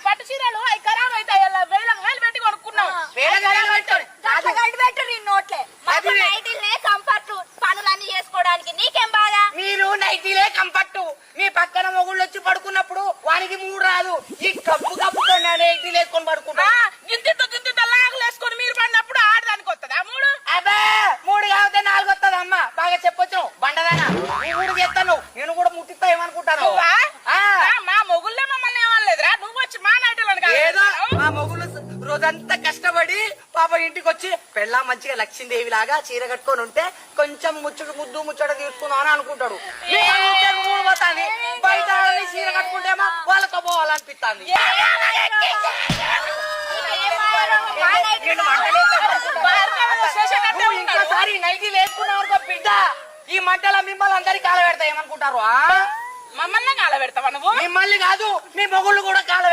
పట్టు చీరలు అవి ఖరాబ్ అవుతాయి వేలు పెట్టి కొనుక్కున్నావు నోట్లే నైటీలే కంఫర్ట్ పనులన్నీ చేసుకోవడానికి నీకేం బాగా మీరు నైటీలే కంఫర్ట్ మీ పక్కన మొగుళ్ళు వచ్చి పడుకున్నప్పుడు వానికి మూడు రాదు ఈ కప్పుతో నైటీలు వేసుకొని పడుకుంటా గింత లాగులు వేసుకొని మీరు పడినప్పుడు ఆడదానికి వస్తుంది ఆ మూడు అబ్బా మూడు కాకపోతే నాలుగు వస్తుంది అమ్మ బాగా చెప్పొచ్చు బండదానా నీ మూడు చేస్తాను నేను కూడా ముట్టిస్తా ఏమనుకుంటాను మా మొగుళ్ళే మమ్మల్ని ఏమనలేదురా నువ్వు వచ్చి మా నైటీలను ఏదో మా మొగుళ్ళు రోజంతా కష్టపడి పాప ఇంటికి వచ్చి పెళ్ళా మంచిగా లక్ష్మీదేవి లాగా చీర కట్టుకొని ఉంటే కొంచెం ముచ్చట తీసుకుందాం అని అనుకుంటాడు మూడు పోతాను బయట చీర కట్టుకుంటేమో వాళ్ళతో పోవాలనిపిస్తుంది ఇంకోసారి నైటీ వేసుకున్నావు బిడ్డ ఈ మంటల మిమ్మల్ని అందరికి కాల పెడతా ఏమనుకుంటారు మమ్మల్ని కాల పెడతావా నువ్వు మిమ్మల్ని కాదు మీ మొగుళ్ళు కూడా కాల